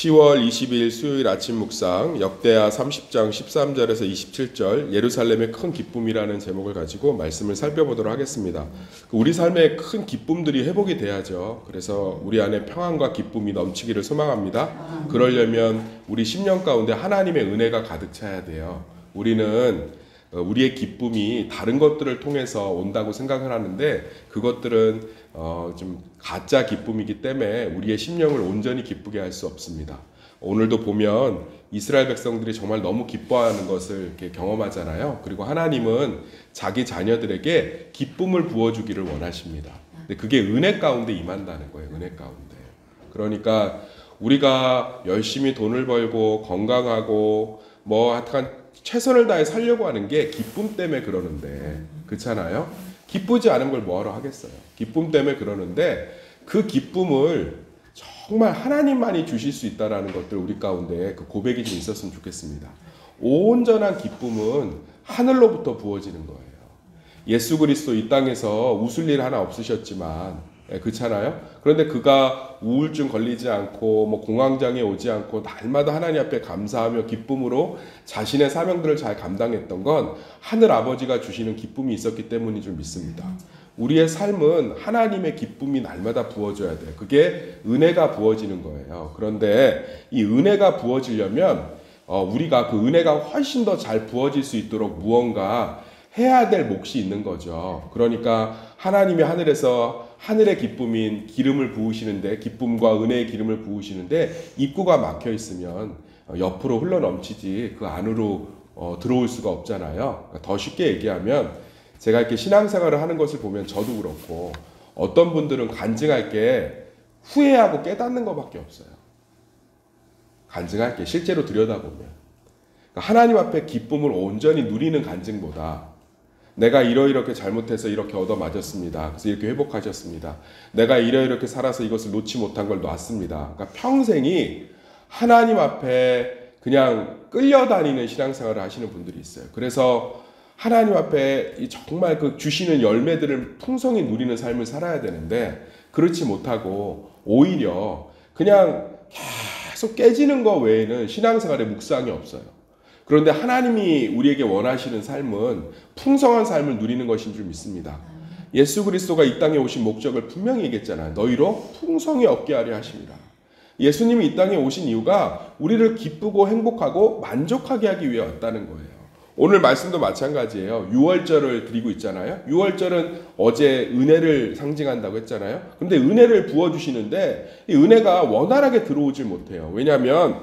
10월 22일 수요일 아침 묵상 역대하 30장 13절에서 27절 예루살렘의 큰 기쁨이라는 제목을 가지고 말씀을 살펴보도록 하겠습니다. 우리 삶에 큰 기쁨들이 회복이 돼야죠. 그래서 우리 안에 평안과 기쁨이 넘치기를 소망합니다. 그러려면 우리 10년 가운데 하나님의 은혜가 가득 차야 돼요. 우리는 우리의 기쁨이 다른 것들을 통해서 온다고 생각을 하는데 그것들은 좀 가짜 기쁨이기 때문에 우리의 심령을 온전히 기쁘게 할 수 없습니다. 오늘도 보면 이스라엘 백성들이 정말 너무 기뻐하는 것을 이렇게 경험하잖아요. 그리고 하나님은 자기 자녀들에게 기쁨을 부어주기를 원하십니다. 근데 그게 은혜 가운데 임한다는 거예요. 은혜 가운데. 그러니까 우리가 열심히 돈을 벌고 건강하고 하여튼 최선을 다해 살려고 하는 게 기쁨 때문에 그러는데 그렇잖아요. 기쁘지 않은 걸 뭐하러 하겠어요. 기쁨 때문에 그러는데 그 기쁨을 정말 하나님만이 주실 수 있다는 것들 우리 가운데 그 고백이 좀 있었으면 좋겠습니다. 온전한 기쁨은 하늘로부터 부어지는 거예요. 예수 그리스도 이 땅에서 웃을 일 하나 없으셨지만 그렇잖아요. 그런데 그가 우울증 걸리지 않고 공황장애 오지 않고 날마다 하나님 앞에 감사하며 기쁨으로 자신의 사명들을 잘 감당했던 건 하늘 아버지가 주시는 기쁨이 있었기 때문인 줄 믿습니다. 우리의 삶은 하나님의 기쁨이 날마다 부어져야 돼요. 그게 은혜가 부어지는 거예요. 그런데 이 은혜가 부어지려면 우리가 그 은혜가 훨씬 더 잘 부어질 수 있도록 무언가 해야 될 몫이 있는 거죠. 그러니까 하나님이 하늘에서 하늘의 기쁨인 기름을 부으시는데 기쁨과 은혜의 기름을 부으시는데 입구가 막혀 있으면 옆으로 흘러 넘치지 그 안으로 들어올 수가 없잖아요. 그러니까 더 쉽게 얘기하면 제가 이렇게 신앙생활을 하는 것을 보면 저도 그렇고 어떤 분들은 간증할 게 후회하고 깨닫는 것밖에 없어요. 간증할 게 실제로 들여다보면 그러니까 하나님 앞에 기쁨을 온전히 누리는 간증보다 내가 이렇게 잘못해서 이렇게 얻어맞았습니다. 그래서 이렇게 회복하셨습니다. 내가 이렇게 살아서 이것을 놓지 못한 걸 놨습니다. 그러니까 평생이 하나님 앞에 그냥 끌려다니는 신앙생활을 하시는 분들이 있어요. 그래서 하나님 앞에 정말 그 주시는 열매들을 풍성히 누리는 삶을 살아야 되는데 그렇지 못하고 오히려 그냥 계속 깨지는 것 외에는 신앙생활에 묵상이 없어요. 그런데 하나님이 우리에게 원하시는 삶은 풍성한 삶을 누리는 것인 줄 믿습니다. 예수 그리스도가 이 땅에 오신 목적을 분명히 얘기했잖아요. 너희로 풍성히 얻게 하려 하십니다. 예수님이 이 땅에 오신 이유가 우리를 기쁘고 행복하고 만족하게 하기 위해 왔다는 거예요. 오늘 말씀도 마찬가지예요. 유월절을 드리고 있잖아요. 유월절은 어제 은혜를 상징한다고 했잖아요. 그런데 은혜를 부어주시는데 이 은혜가 원활하게 들어오질 못해요. 왜냐하면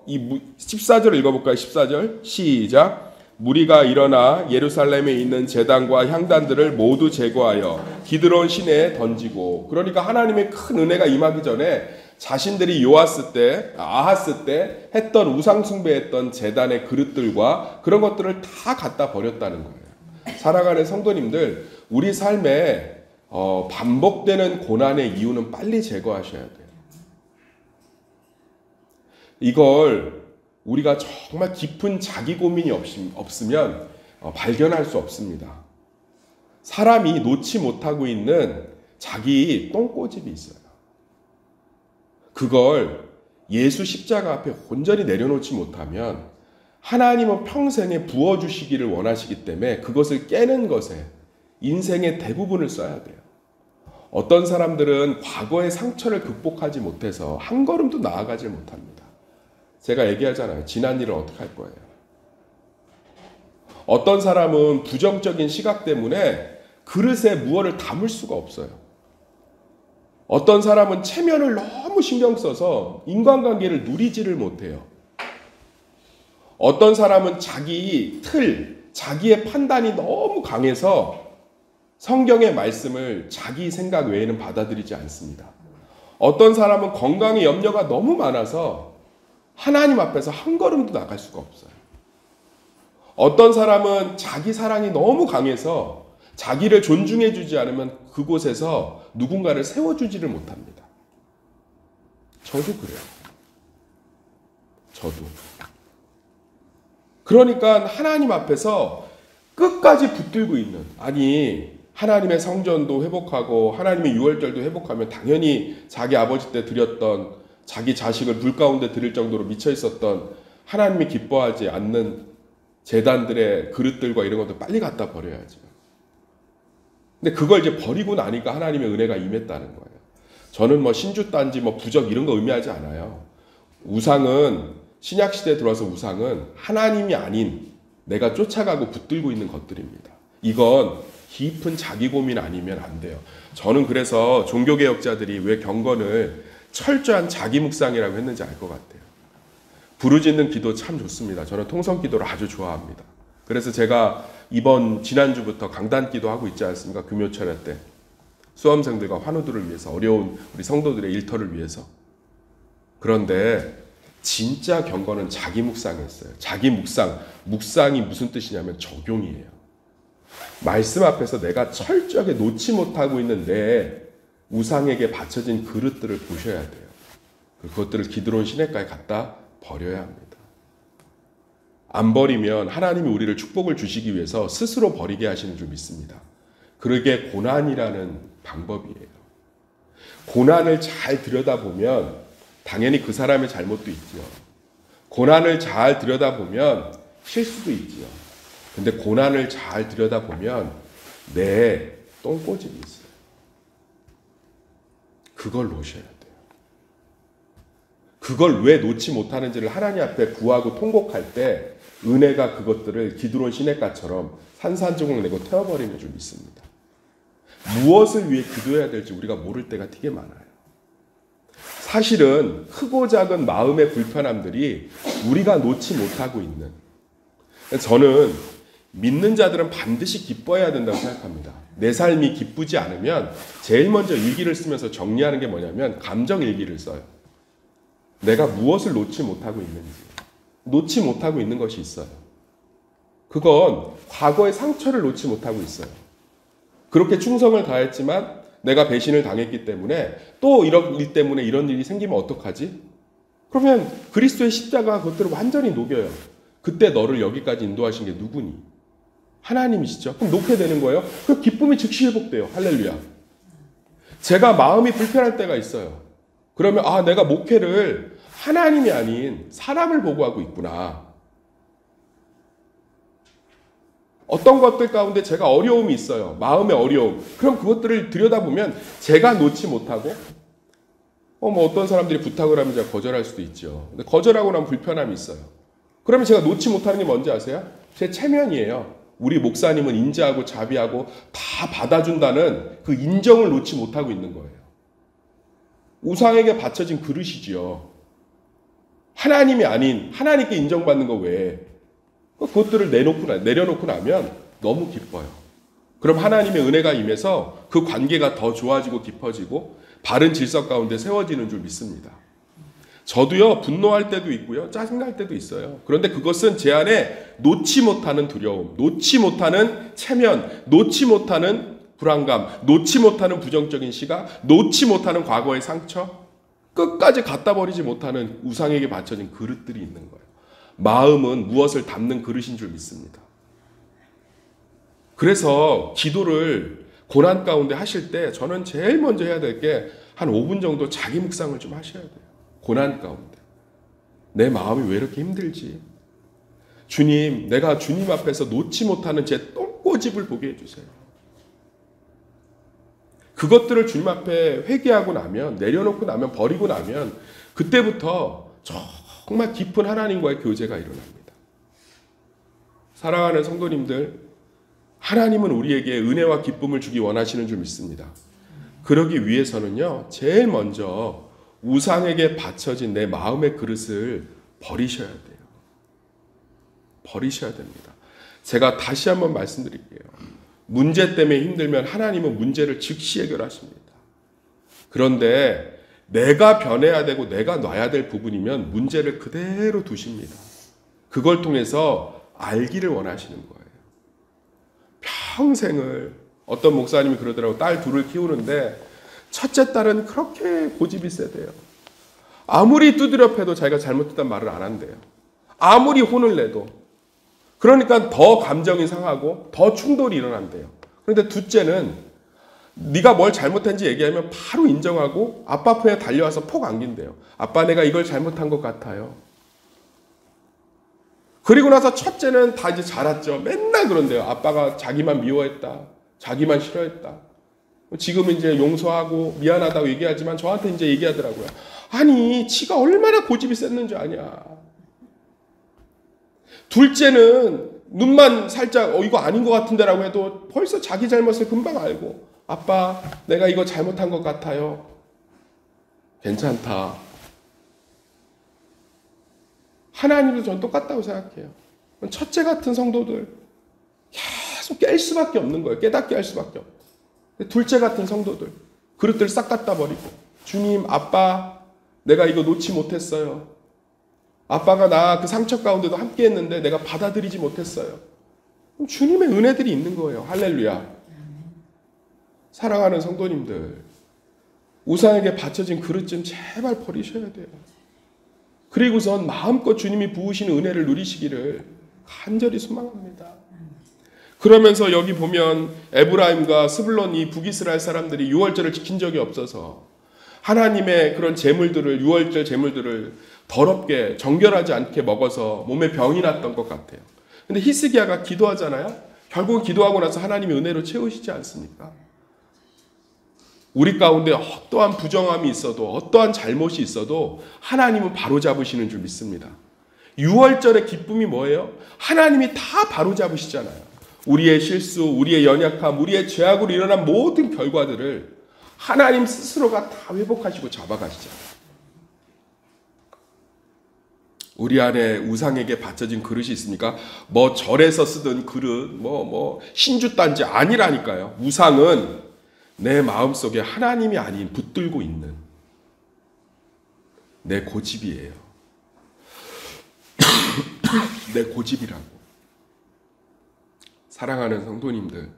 이 14절 읽어볼까요? 14절 시작. 무리가 일어나 예루살렘에 있는 제단과 향단들을 모두 제거하여 기드론 시내에 던지고 그러니까 하나님의 큰 은혜가 임하기 전에 자신들이 아하스 때 했던 우상 숭배했던 제단의 그릇들과 그런 것들을 다 갖다 버렸다는 거예요. 사랑하는 성도님들, 우리 삶에 반복되는 고난의 이유는 빨리 제거하셔야 돼요. 이걸 우리가 정말 깊은 자기 고민이 없으면 발견할 수 없습니다. 사람이 놓지 못하고 있는 자기 똥꼬집이 있어요. 그걸 예수 십자가 앞에 온전히 내려놓지 못하면 하나님은 평생에 부어주시기를 원하시기 때문에 그것을 깨는 것에 인생의 대부분을 써야 돼요. 어떤 사람들은 과거의 상처를 극복하지 못해서 한 걸음도 나아가지 못합니다. 제가 얘기하잖아요. 지난 일을 어떻게 할 거예요. 어떤 사람은 부정적인 시각 때문에 그릇에 무엇을 담을 수가 없어요. 어떤 사람은 체면을 너무 신경 써서 인간관계를 누리지를 못해요. 어떤 사람은 자기의 판단이 너무 강해서 성경의 말씀을 자기 생각 외에는 받아들이지 않습니다. 어떤 사람은 건강에 염려가 너무 많아서 하나님 앞에서 한 걸음도 나갈 수가 없어요. 어떤 사람은 자기 사랑이 너무 강해서 자기를 존중해 주지 않으면 그곳에서 누군가를 세워주지를 못합니다. 저도 그래요. 저도. 그러니까 하나님 앞에서 끝까지 붙들고 있는, 하나님의 성전도 회복하고 하나님의 유월절도 회복하면 당연히 자기 아버지 때 드렸던 자기 자식을 불 가운데 들일 정도로 미쳐 있었던 하나님이 기뻐하지 않는 제단들의 그릇들과 이런 것도 빨리 갖다 버려야죠. 근데 그걸 이제 버리고 나니까 하나님의 은혜가 임했다는 거예요. 저는 뭐 신주단지 뭐 부적 이런 거 의미하지 않아요. 우상은 신약 시대에 들어와서 우상은 하나님이 아닌 내가 쫓아가고 붙들고 있는 것들입니다. 이건 깊은 자기 고민 아니면 안 돼요. 저는 그래서 종교개혁자들이 왜 경건을 철저한 자기 묵상이라고 했는지 알 것 같아요. 부르짖는 기도 참 좋습니다. 저는 통성 기도를 아주 좋아합니다. 그래서 제가 지난주부터 강단 기도하고 있지 않습니까? 금요철야 때 수험생들과 환우들을 위해서, 어려운 우리 성도들의 일터를 위해서. 그런데 진짜 경건은 자기 묵상이었어요. 자기 묵상이 무슨 뜻이냐면 적용이에요. 말씀 앞에서 내가 철저하게 놓지 못하고 있는 내 우상에게 바쳐진 그릇들을 보셔야 돼요. 그것들을 기드론 시내가에 갖다 버려야 합니다. 안 버리면 하나님이 우리를 축복을 주시기 위해서 스스로 버리게 하시는 줄 믿습니다. 그러게 고난이라는 방법이에요. 고난을 잘 들여다보면 당연히 그 사람의 잘못도 있지요. 고난을 잘 들여다보면 실수도 있지요. 근데 고난을 잘 들여다보면 내 똥꼬집이 있어요. 그걸 놓으셔야 돼요. 그걸 왜 놓지 못하는지를 하나님 앞에 구하고 통곡할 때 은혜가 그것들을 기드론 시내가처럼 산산조각 내고 태워버리는 줄 믿습니다. 무엇을 위해 기도해야 될지 우리가 모를 때가 되게 많아요. 사실은 크고 작은 마음의 불편함들이 우리가 놓지 못하고 있는, 저는 믿는 자들은 반드시 기뻐해야 된다고 생각합니다. 내 삶이 기쁘지 않으면 제일 먼저 일기를 쓰면서 정리하는 게 뭐냐면 감정 일기를 써요. 내가 무엇을 놓지 못하고 있는지, 놓지 못하고 있는 것이 있어요. 그건 과거의 상처를 놓지 못하고 있어요. 그렇게 충성을 다했지만 내가 배신을 당했기 때문에 또 이런 일 때문에 이런 일이 생기면 어떡하지? 그러면 그리스도의 십자가 그것들을 완전히 녹여요. 그때 너를 여기까지 인도하신 게 누구니? 하나님이시죠. 그럼 놓게 되는 거예요. 그 기쁨이 즉시 회복돼요. 할렐루야. 제가 마음이 불편할 때가 있어요. 그러면 내가 목회를 하나님이 아닌 사람을 보고 하고 있구나. 어떤 것들 가운데 제가 어려움이 있어요. 마음의 어려움. 그럼 그것들을 들여다보면 제가 놓지 못하고 어떤 사람들이 부탁을 하면 제가 거절할 수도 있죠. 근데 거절하고 나면 불편함이 있어요. 그러면 제가 놓지 못하는 게 뭔지 아세요? 제 체면이에요. 우리 목사님은 인자하고 자비하고 다 받아준다는 그 인정을 놓지 못하고 있는 거예요. 우상에게 바쳐진 그릇이지요. 하나님이 아닌 하나님께 인정받는 거 외에 그것들을 내려놓고 나면 너무 기뻐요. 그럼 하나님의 은혜가 임해서 그 관계가 더 좋아지고 깊어지고 바른 질서 가운데 세워지는 줄 믿습니다. 저도요, 분노할 때도 있고요, 짜증날 때도 있어요. 그런데 그것은 제 안에 놓지 못하는 두려움, 놓지 못하는 체면, 놓지 못하는 불안감, 놓지 못하는 부정적인 시각, 놓지 못하는 과거의 상처, 끝까지 갖다 버리지 못하는 우상에게 바쳐진 그릇들이 있는 거예요. 마음은 무엇을 담는 그릇인 줄 믿습니다. 그래서 기도를 고난 가운데 하실 때 저는 제일 먼저 해야 될 게 한 5분 정도 자기 묵상을 좀 하셔야 돼요. 고난 가운데. 내 마음이 왜 이렇게 힘들지? 주님, 내가 주님 앞에서 놓지 못하는 제 똥꼬집을 보게 해주세요. 그것들을 주님 앞에 회개하고 나면, 내려놓고 나면, 버리고 나면 그때부터 정말 깊은 하나님과의 교제가 일어납니다. 사랑하는 성도님들, 하나님은 우리에게 은혜와 기쁨을 주기 원하시는 줄 믿습니다. 그러기 위해서는요, 제일 먼저 우상에게 바쳐진 내 마음의 그릇을 버리셔야 돼요. 버리셔야 됩니다. 제가 다시 한번 말씀드릴게요. 문제 때문에 힘들면 하나님은 문제를 즉시 해결하십니다. 그런데 내가 변해야 되고 내가 놔야 될 부분이면 문제를 그대로 두십니다. 그걸 통해서 알기를 원하시는 거예요. 평생을 어떤 목사님이 그러더라고. 딸 둘을 키우는데 첫째 딸은 그렇게 고집이 세대요. 아무리 두드려 패도 자기가 잘못했단 말을 안 한대요. 아무리 혼을 내도. 그러니까 더 감정이 상하고 더 충돌이 일어난대요. 그런데 둘째는 네가 뭘 잘못했는지 얘기하면 바로 인정하고 아빠 앞에 달려와서 폭 안긴대요. 아빠, 내가 이걸 잘못한 것 같아요. 그리고 나서 첫째는 다 이제 자랐죠. 맨날 그런대요. 아빠가 자기만 미워했다. 자기만 싫어했다. 지금은 이제 용서하고 미안하다고 얘기하지만 저한테 이제 얘기하더라고요. 아니, 지가 얼마나 고집이 셌는지 아냐. 둘째는 눈만 살짝 이거 아닌 것 같은데라고 해도 벌써 자기 잘못을 금방 알고, 아빠, 내가 이거 잘못한 것 같아요. 괜찮다. 하나님도 전 똑같다고 생각해요. 첫째 같은 성도들 계속 깰 수밖에 없는 거예요. 깨닫게 할 수밖에 없어요. 둘째 같은 성도들 그릇들 싹 갖다 버리고, 주님, 아빠, 내가 이거 놓지 못했어요. 아빠가 나 그 상처 가운데도 함께 했는데 내가 받아들이지 못했어요. 주님의 은혜들이 있는 거예요. 할렐루야. 사랑하는 성도님들, 우상에게 바쳐진 그릇 좀 제발 버리셔야 돼요. 그리고선 마음껏 주님이 부으시는 은혜를 누리시기를 간절히 소망합니다. 그러면서 여기 보면 에브라임과 스불론 이 북이스라엘 사람들이 유월절을 지킨 적이 없어서 하나님의 그런 제물들을, 유월절 제물들을 더럽게 정결하지 않게 먹어서 몸에 병이 났던 것 같아요. 근데 히스기야가 기도하잖아요. 결국은 기도하고 나서 하나님이 은혜로 채우시지 않습니까? 우리 가운데 어떠한 부정함이 있어도, 어떠한 잘못이 있어도 하나님은 바로잡으시는 줄 믿습니다. 유월절의 기쁨이 뭐예요? 하나님이 다 바로잡으시잖아요. 우리의 실수, 우리의 연약함, 우리의 죄악으로 일어난 모든 결과들을 하나님 스스로가 다 회복하시고 잡아가시잖아요. 우리 안에 우상에게 바쳐진 그릇이 있습니까? 뭐 절에서 쓰던 그릇, 신주단지 아니라니까요. 우상은 내 마음속에 하나님이 아닌 붙들고 있는 내 고집이에요. 내 고집이라고. 사랑하는 성도님들,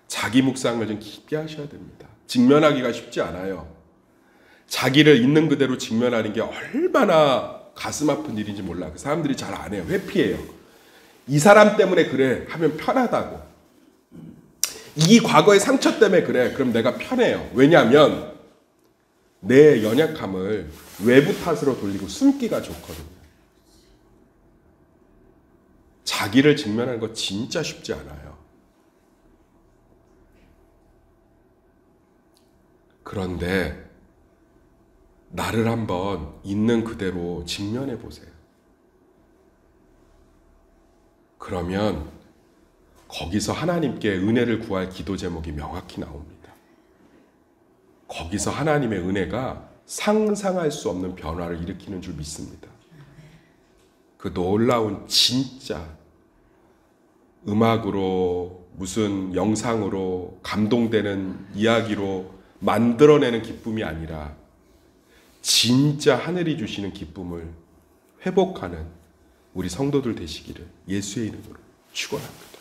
자기 묵상을 좀 깊게 하셔야 됩니다. 직면하기가 쉽지 않아요. 자기를 있는 그대로 직면하는 게 얼마나 가슴 아픈 일인지 몰라. 그 사람들이 잘 안 해요. 회피해요. 이 사람 때문에 그래 하면 편하다고. 이 과거의 상처 때문에 그래. 그럼 내가 편해요. 왜냐하면 내 연약함을 외부 탓으로 돌리고 숨기가 좋거든요. 자기를 직면하는 거 진짜 쉽지 않아요. 그런데 나를 한번 있는 그대로 직면해 보세요. 그러면 거기서 하나님께 은혜를 구할 기도 제목이 명확히 나옵니다. 거기서 하나님의 은혜가 상상할 수 없는 변화를 일으키는 줄 믿습니다. 그 놀라운 진짜 음악으로, 무슨 영상으로, 감동되는 이야기로 만들어내는 기쁨이 아니라 진짜 하늘이 주시는 기쁨을 회복하는 우리 성도들 되시기를 예수의 이름으로 축원합니다.